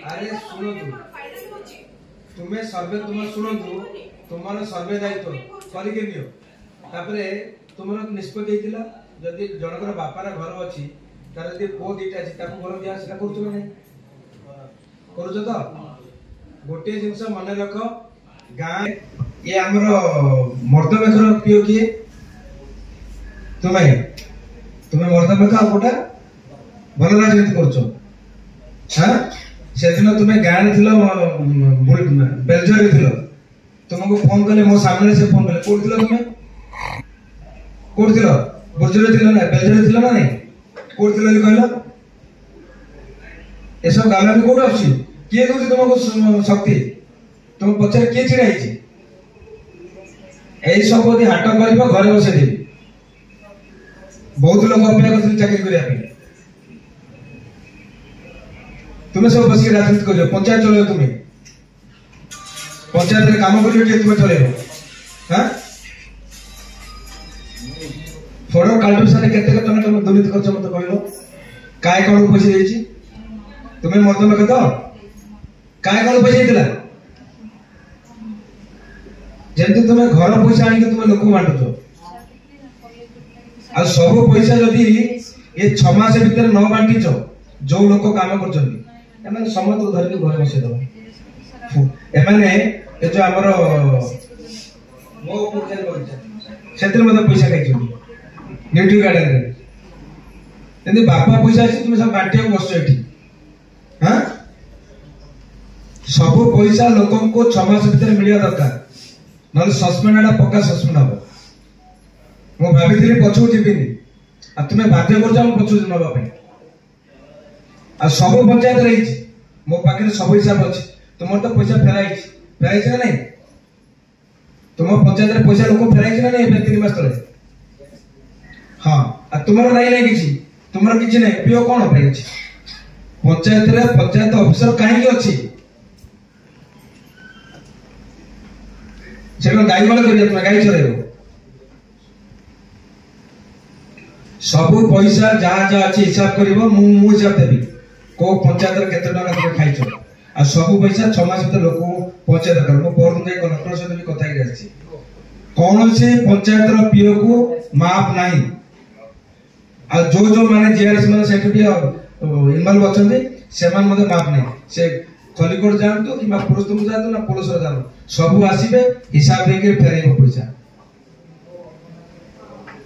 अरे सुनो तुम्हें सर्वे तुम शुणु तुम सर्वे दायित्व करके नियो तापरे तुम निष्पत्ति जदि जनकर बापार घर अच्छी तार जदि पुओ दीटा अच्छी घर दिया सेटा करूछ ना करूछ तो गोटे जिनस मन रख गाँ ये आमर मर्दमेखर पिओ किए तुम्हें तुम्हें मर्दमेख आ गोटा भल राजनीति करुच हाँ से दिन तुम्हें गाँव बेलझर तुमको फोन कले मो सामने से फोन कले कोड तुम्हें कोड बुर्जर ना बेलझर ना नहीं कोड कहल ये सब गाँव में कौट आस किए दूसरी तुमको शक्ति तुम पचार किए छिड़ा यही सब यदि हाट कर घरे बसई बहुत लोग अपेक्षा कर चाकरी करने तुम्हें सब बस राजनीति कर पंचायत चलो तुम्हें पंचायत में काम कर तुम्हें चल फॉरवर्ड काल्टिवेशन केते टका तुम दुर्नीति कर मत कहलो काय कौन पैसा देछि तुम्हें मर्दमेख तो काय कौन पैसा देला जेंति तुम्हें घर पैसा आनी तुम्हें लोक बांटुछ आ सब पैसा जदि ये 6 मास भीतर न बांटीच जो लोक काम करछन्ती एमाने समस्त धरिक घर बसई दो एमाने ए जो हमर मो पूजा बगीचा सेतिर मते पैसा खाइ छ न्यूट्री गार्डन रे यदि बापा पैसा अछि तुम सब बांटिया बसछ एठी हां सब पैसा लोकन को 6 मास भीतर मिलिया दरकार नल सस्पेंड एटा पक्का सस्पेंड हो मो भाबिथिली पछु जिबिनी आ तुमे बाध्य कर जाओ पछु नबा पे आ सब पंचायत रही मो पाखे सब हिसाब अच्छे तुम तो पैसा फेराई ना नहीं तुम पंचायत रे पैसा लोक फेराई ना नहीं 3 मास तले हाँ आ तुमर नहीं नहीं किछि तुमर किछि नहीं पियो कोन पे अछि पंचायत रे पंचायत ऑफिसर काहे की अछि सेनो गाई वाला करिया तुम गाई चलेबो सब पैसा जहाँ जहाँ अच्छी हिसाब करिवो मु हिसाब देबी को पंचायत रे केते टका तुम खाइछ आ सब पैसा 6 मास भीतर लोक पंचायत कर मो पर नै कलेक्टर से भी कथा के आछि कोन से पंचायत रो पीओ को माफ नाही आ जो माने जीआरएस माने सेक्रेटरी इनवॉल्व अछंती से मान मते माफ नाही से खलीकोट जानतो कि मा पुरस्तम जानतो ना पुलिस रो जानो सब आसीबे हिसाब देके फेरेबो पैसा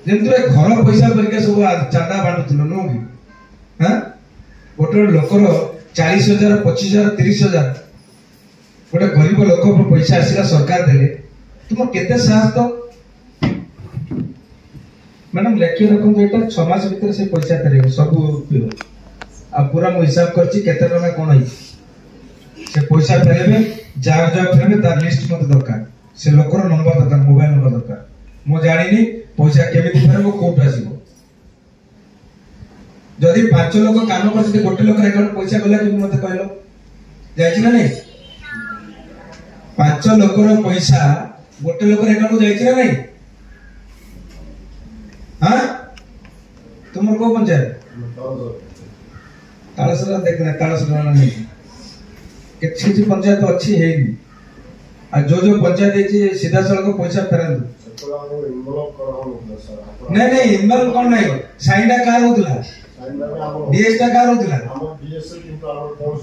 जेंतु घर पैसा करके सब चांदा बांटुथिलो नो कि हां गोटे लोकर 40,000 25,000 30,000 गोटे गरीब लोक पैसा आसला सरकार देले तुम केते साहस तो मैडम लेखि रखम तो एटा 6 मास भीतर से पैसा फेरेबो सब आ पूरा मो हिसाब करछि केते टका कोन आई से पैसा फेरेबे जार फेरेबे तार लिस्ट मते दरकार से लोकर नंबर दरकार मोबाइल नंबर दरकार मो जानिनी पैसा केमिति फेरेबो कोट आसीबो जदि 5 लोक काम करछते गोटे लोक अकाउंट पैसा गला कि मते कहलो जायछि ना नहीं 5 लोक रो पैसा गोटे लोक अकाउंट जायछि ना नहीं हां तुमर को पंचायत तालसरा देखना तालसरा नहीं किछि पंचायत अच्छी है आ जो पंचायत है सीधा सड़क पैसा फेरंदु नहीं इनवॉल्व कौन नहीं साइनडा कार होतला डीएस टा कार होतला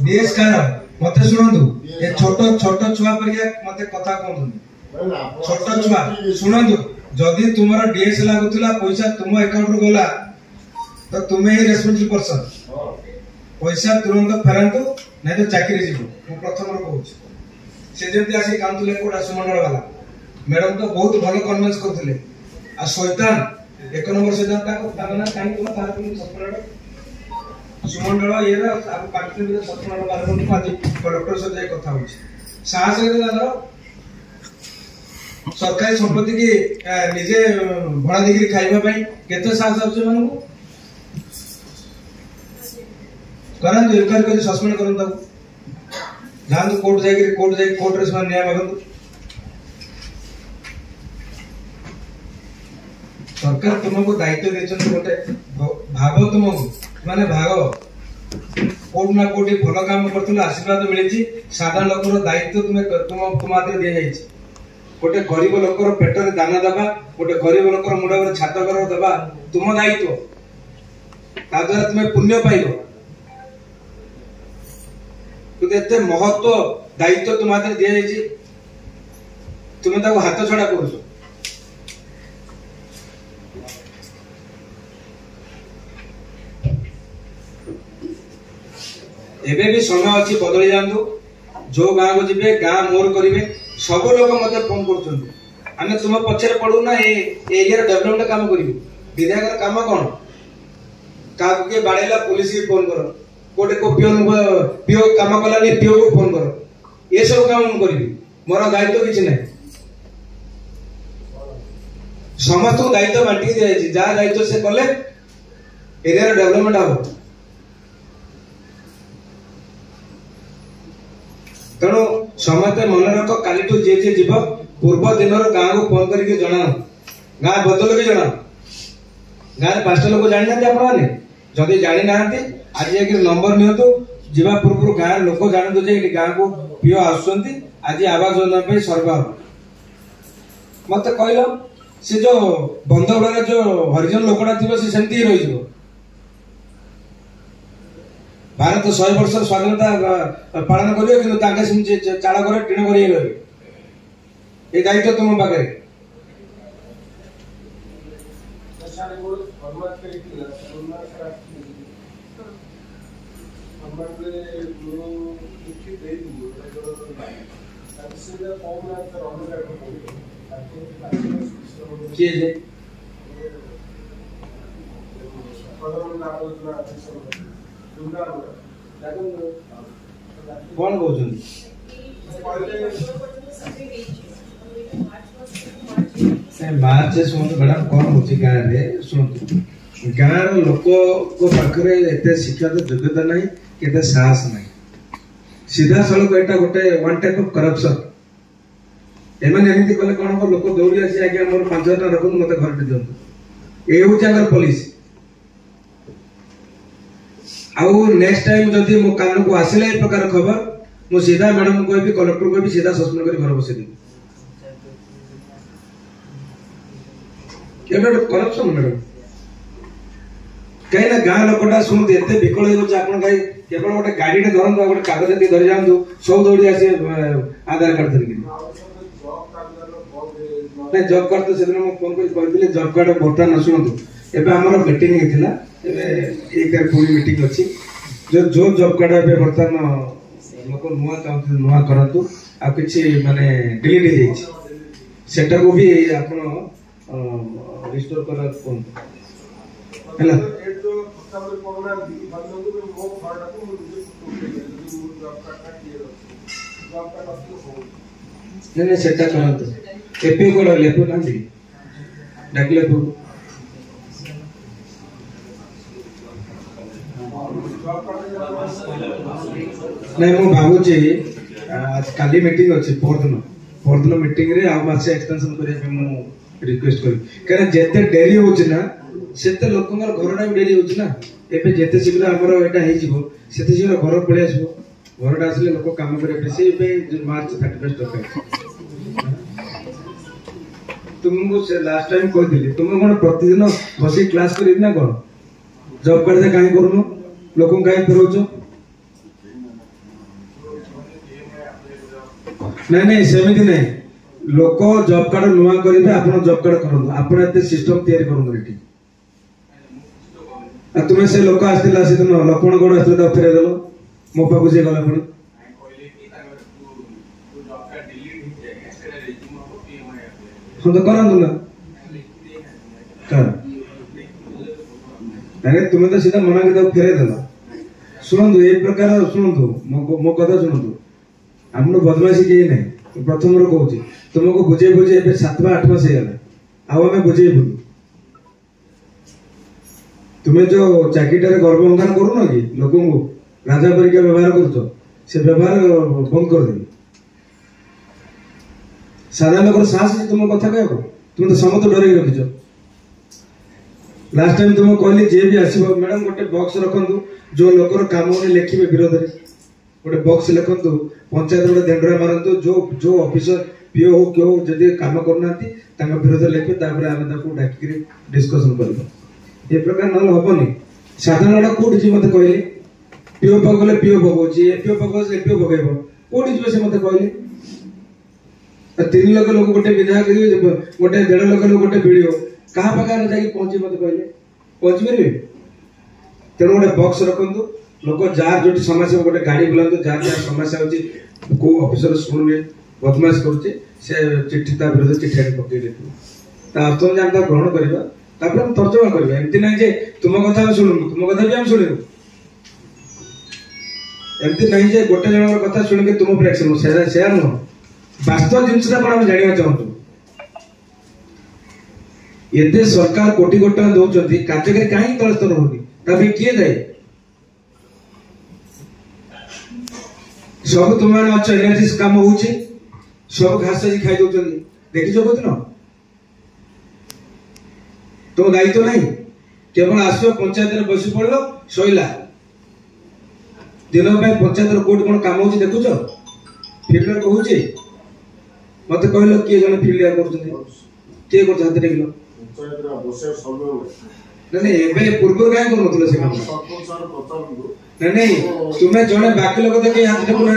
डीएस कार मते सुनंदु ए छोटो छुआ परिया मते कथा कोन छोटो छुआ सुनंदु जदी तुमरा डीएस लागुतला पैसा तुम अकाउंट रो गला तो तुमे ही रेस्पोंसिबल पर्सन पैसा तुरंत फेरंतु नहीं तो चाकरी जीवो मु प्रथम रो कहूछ से जेंति आसी काउंसिल कोड सुमंडल वाला मैडम तो बहुत भलो कन्विंस करथिले आ शैतान एक नंबर शैतान ताना काई तुम तार सपनाड सुमंडल ये आप पार्टी में सपनाड बारे में आज कलेक्टर से जाय कथा होछ साहस रे दादा सरकारी संपत्ति की निजे भड़ा देगी खाइबा पई केते साहस आछे मानू करन इनकार कर सस्पेंड करन ता जान कोर्ट जाय कोर्ट रे न्याय मागन सरकार तुमको दायित्व देछन गोटे भागो तुमको माने भागो कोड ना कोड भल काम कर आशीर्वाद मिली साधारण लोकर दायित्व तुम्हें तुम हाथ दि जाइए गोटे गरीब लोकर पेटर दाना दबा गोटे गरीब लोकर मुंड छात घर दबा तुम दायित्व ताद्वारा तुम्हें पुण्य पाइब एते महत्व दायित्व तुम हाथ दि जाइए तुम्हें हाथ छड़ा कर एबे भी समय अच्छी बदली जातु जो गाँव को जी गाँ मोर करेंगे सब लोग मत फोन कर तुम पछे पड़ू ना एरिया डेवलपमेंट काम कर विधायक काम कौन क्या किए बाड़ेला पुलिस की फोन कर गोटे को पीओ काम कलानी पीओ को फोन कर ये सब काम करी मोर दायित्व किसी ना समस्त दायित्व बांटिक दिखाई जहाँ दायित्व से कले एरिया डेवलपमेंट हम तेणु समस्ते मन रख काली जी जी जीव पूर्व दिन गाँव को फोन करके जनाओ गाँ बदल भी जनाओ गाँव 5टा लोग जानी ना आपने जदि जानी ना आज एक नंबर नियंतु जीवा पूर्व गाँव लोक जानतु जे गाँव को पीओ आसुंती आज आवास योजना सर्वे हम मत कहल से जो बंधगढ़ जो हरिजन लोकटा थी सी सेमती ही रही भारत 100 वर्ष स्वाधीनता पालन करें कि चाल घर टीण घर ये दायित्व तुम पाखे कौन कहते मार्च शुणु मैडम कौन हो गाँव में शुणु गाँव लोक को पाखे एत शिक्षा योग्यता ना के साहस ना सीधा सड़क यहाँ गोटे वन टाइप ऑफ करप्शन एमती कले कौन हम लोक दौड़ी आसी आज्ञा मोर 5,000 टका रखु मत घर दिखाँ ये हूँ पुलिस आउ नेक्स्ट टाइम जदि मो कान को आसिला ए प्रकार खबर मो सीधा मैडम को भी कलेक्टर को भी सीधा सस्पेंड कर घर बसै दी केबे करप्शन मैडम कहीं ना गाँ लोकटा शुणु एते विकल हो आपन कहीं केवल गोटे गाड़ीटे धरतु गोटे कागज टी धरी जातु सब दौड़ी आसी आधार कार्ड धरिक जॉब कार्ड तो से दिन फोन कर जॉब कार्ड बर्तमान शुणु एबे हमर मीटिंग हेतिला एबे पूरी मीटिंग अच्छी जो जॉब कार्ड एबे बर्तमान लोक नुआ चाहते नुआ करंतु आ किछि माने डिलीट हो जाइछि सेटा को भी आपण रिस्टोर करा कोन हैला नहीं सेटा करंतु एपी को लेपु ना दी डाकले पु नहीं मु भाबुची आज काली मीटिंग अच्छी परदिन मीटिंग रे आ मासे एक्सटेंशन करिया पे मु रिक्वेस्ट करी कारण जेते डेरी होची ना सेते लोकंगर घरडा डेरी होची ना एबे जेते शीघ्र हमर एटा हे जिवो सेते शीघ्र घर पळे आसीबो घरडा आसले लोक काम करे बेसी पे मार्च 31 तक तुमको से लास्ट टाइम कह दिली तुम कोन प्रतिदिन बसी क्लास करी ना कोन जॉब कार्ड से काहे करूनो लोकन काहे फेरोचो नहीं सेमिति नहीं लोक जॉब कार्ड नुआ करेंगे आप जॉब कार्ड करूँ आप सिस्टम तैयारी करूँ तुम्हें से लोक आसला से दिन लक्ष्मण गौड़ आसला फेर देल मो पाक सी गला पुणी हाँ तो करूँ ना तुम्हें तो सीधा मना कर फेर देल शुणु ये प्रकार शुणु मो कथा शुणु आम बदमाशी कहीं ना प्रथम कहूँ तुमको बुझे बुझे 7 ବା 8 मास आम बुझे तुम्हें जो चाकरीटार गर्व अंगान करून कि लोक राजा परिका व्यवहार कर से व्यवहार बंद कर दे साधारण लोक साहस तुम कथा कह तुम तो समस्त डर रखिच लास्ट टाइम तुम कहली जे भी आसो मैडम गोटे बॉक्स रखु जो लोकर काम लिखे विरोध में गोटे बॉक्स लिखु पंचायत गोटे देंडरा मारतु जो जो ऑफिसर पीओ हो क्यों जदि काम करना विरोध लिखे डाक डिस्कसन कर ये प्रकार ना हेनी साधारण कौट जी मत कहले पीओ पकड़े पीओ पकाउची एपीओ पकाउची एपीओ पकाइबो कोठी जिवे से मते कहले 3 लाख लोक गोटे विधायक गोटे 1.5 लाख लोक गोटे वीडियो कहा प्रकार जाई पहुंची मते कहले पहुंच परबे तेनो गोटे बॉक्स रखंतु लोक जार जोटी समस्या गोटे गाड़ी बुलांतु जार जार समस्या होची को ऑफिसर स्कूल में बदमाश करचे से चिट्ठी ता विरोध चिट्ठी पकई देतु ता अर्थ जानता ग्रहण करबा तापर हम तर्जमा करबा एमति नै जे तुम कथा सुनु तुम कथा भी हम सुनिबो एमती नहीं जे गोटे जन कथा सुन के तुम पर एक्शन शेयर नुह वास्तव जिनसा कौन हम जाना चाहूँ ये सरकार कोटी कोटी टका दौरान कार्यकारी कहीं तल स्तर होनी किए जाए सब तुम अच्छे एनर्जी काम हो सब घास खाई दौरान देखिछ दिन तुम दायित्व नहीं केवल आस पंचायत बसी पड़ो सैला दिन पंचायत कोट कौन काम हो देखुच फिल्डर कहूँ मत कहल किए जन फिल्ड किए कर हाथ देख नहीं पूर्व कहीं करूँ से काम नहीं तुम्हें जड़े बाकी लोग तो कहीं हाथ टेकुना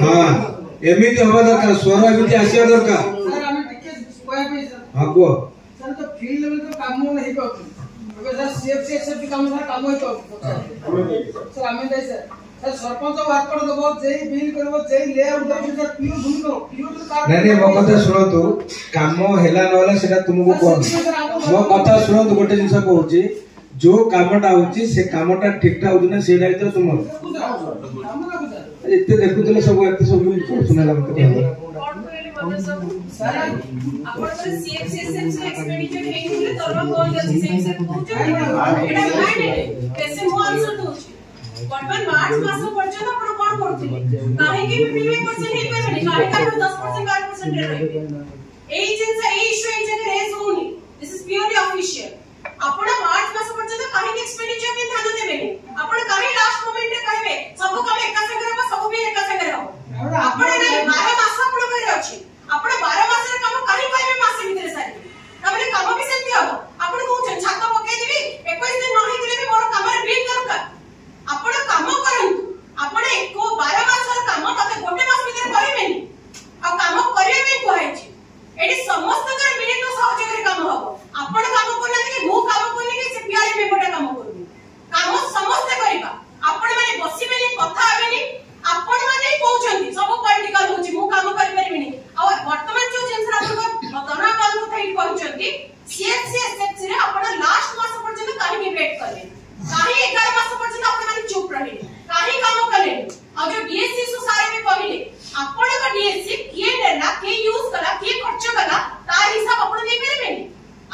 हाँ एमती हवा दरकार स्वर एमती आसा दरकार हाँ कह सरपंच वार्कर दबो जे बिल करबो जे लेआउट दबो पीओ भूल करो पीओ तो नहीं मो कथा सुनतु काम हेला न होला सेटा तुमको कोन मो कथा सुनतु गोटे जिंस कहूची जो कामटा होची से कामटा ठीकटा होची ना सेटा तो तुम एते देखुतले सब एते सब सुना लागत सर आपण पर सीएफसीएसएम से एक्सपेंडिचर हेइले तोरवा कोन जसी से पहुंचे एटा भाई कैसे मो आंसर दोची वर्तमान मार्च मास पर्यंत आपण कोन करथिले काहे कि 50% हे परबे काहे का 10% 12% रे रहबे एई जिंस एई इशू एई जगह रेज होनी दिस इज प्योरली ऑफिशियल आपण मार्च मास पर्यंत काहे कि एक्सपेंडिचर में ध्यान देबे आपण काहे लास्ट मोमेंट रे कहबे सब काम एका संगे रहबो सब भी एका संगे रहबो आपण नै 12 मास आपण करे अछि आपण 12 मास रे काम काहे कहबे मास भीतर सारी तबले काम भी सेमती हबो आपण को छाता पके दिबी 21 दिन नहि दिले भी मोर काम रे बिल दरकार आपण काम करंतु आपण एको 12 मासर काम तते गोटे मास भीतर करिबेनी आ काम करिवे में कहै छी एडी समस्त कर मिलित सहयोग रे काम हबो आपण काम करना कि मु काम करनी कि से पिआर मेंबर काम करबी काम समस्त करिबा आपण माने बसिबेनी कथा हेबेनी आपण माने कहउछंती सब पॉलिटिकल होची मु काम करि परिबेनी आ वर्तमान जो जिंस आपण तना काम कथा इ कहउछंती सीएफसीएसएफ रे आपण लास्ट मास पर्यंत काहे वेट करे काहे 11 मास पर्यंत आपण माने चुप रहे काहे काम कले आ जो डीएससी सु सारे में कहले आपण का डीएससी किए नेला के यूज कला के खर्च कला ता हिसाब आपण दे परबेनी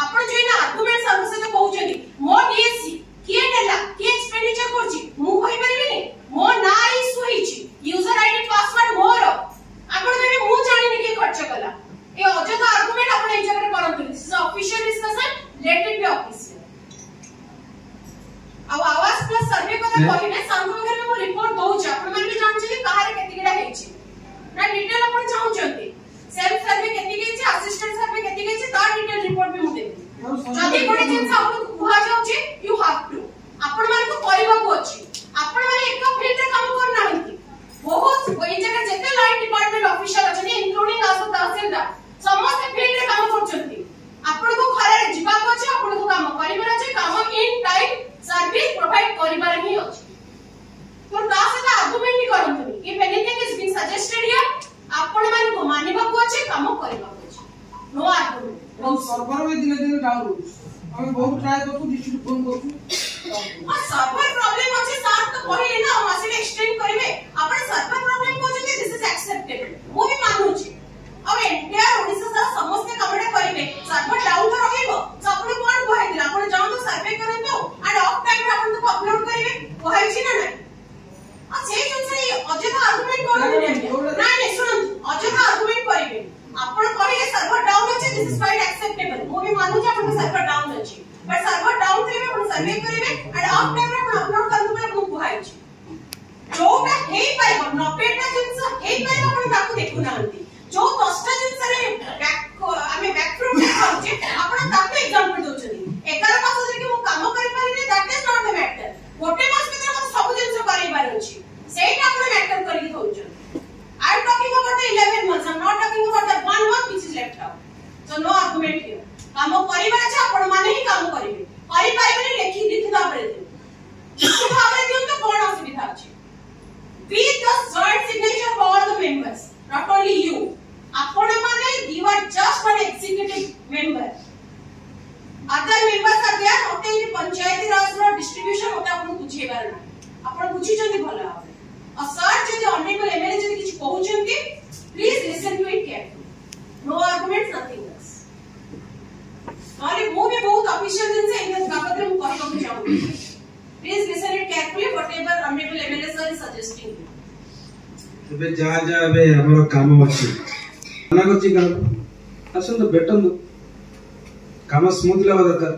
आपण जो ना आर्गुमेंट सर्विस से कहउछनी मो डीएससी किए नेला के एक्सपेंडिचर करछि मु कहि परबेनी मो ना issue हिछि user ID password more आपण कहबे मु जानि के खर्च कला ए अजथा आर्गुमेंट आपण ए जगह करंतु this is official discussion let it be official अब आवाज प्लस सर्वे को कहले सांगोगर में मो रिपोर्ट दउछ आपण मन भी जान छी कहारे केतिगडा हेछि ना डिटेल आपण चाहू छथि सेल्फ सर्वे केतिगे छी असिस्टेंट सर्वे केतिगे छी ता डिटेल रिपोर्ट भी मु देबी जदी कोडी जिंस आपण कुहा जाउ छी यू हैव टू आपण मन को करबा को अछि आपण मन एक फील्ड रे काम करना हंती बहुत ओइ जगह जेते लाइन डिपार्टमेंट ऑफिसर अछि इंक्लूडिंग आसो तहसीलदार समस्त फील्ड रे काम करछंती आपण को खरे जिबा को अछि आपण को काम करिबार अछि काम इन टाइम सर्विस प्रोवाइड करिबार ही अछि तो ता से आर्गुमेंट नि करंतनी if anything is being suggested here आपण मन को मानिबा को अछि काम करिबा को अछि नो आर्गुमेंट हम सर्वर में दिन दिन डाउन हो हम बहुत ट्राई करतु डिस्ट्रिक्ट फोन करतु आ सर्वर प्रॉब्लम अछि सर तो कहले ना हम आसे एक्सटेंड करिवे आपण सर्वर प्रॉब्लम को जति दिस इज एक्सेप्टेबल वो भी मानु छी अब एंटायर ओडिसा सा समस्त कामडे करिवे सर्वर डाउन तो रहिबो सब कोन कहै दिला आपण जाउ तो सर्वे करंतो एंड ऑफ टाइम रे आपण तो अपलोड करिवे कहै छी ना नहीं आ से जसे अजथा आर्गुमेंट करन ना नहीं सुन अजथा आर्गुमेंट करिवे आपण कहिए सर्वर डाउन अछि दिस इज क्वाइट एक्सेप्टेबल वो भी मानु छी आपण एंड ऑफ टाइम रे अपलोड करनु पे आपको कुहाई छी जोटा हे पाइबो 90 टा जिंस हे पाइबो आपण ताकू देखु नांती जो 10 टा जिंस रे आमे बैक फ्रॉम करछे आपण ताकू एग्जांपल दोछनी एकर पास जे कि मो काम करि पारिने that is not the matter गोटे मास भीतर मते सब जिंस करै बार अछि सेटा आपण मैटर करि होउछन I am talking about the 11 months. I am not talking about the 1 month which is left out. So no argument here. काम करिबा छै आपण माने ही काम करिवे. करि पाइबे लेखि लिखिता परे दे. लिखिता परे दियो तो कोन असुविधा अछि. With the joint signature of all the members, not only you. आपण माने you are just one executive member. Other members are there. ओते पंचायती राज रो डिस्ट्रीब्यूशन होता आपण बुझेबार ना. आपण बुझी जंदी भला आ सर जदि ऑनरेबल एमएलए जदि किछ कहउछंती please listen to it carefully no arguments nothing else माने मो भी बहुत ऑफिशियल दिन से इन बाबत में कहबो के चाहू please listen it carefully whatever honourable MLA sir is suggesting तबे जा बे हमरो काम अछि मना करछि काम असन तो बेटन काम स्मूथ लेवा दरकार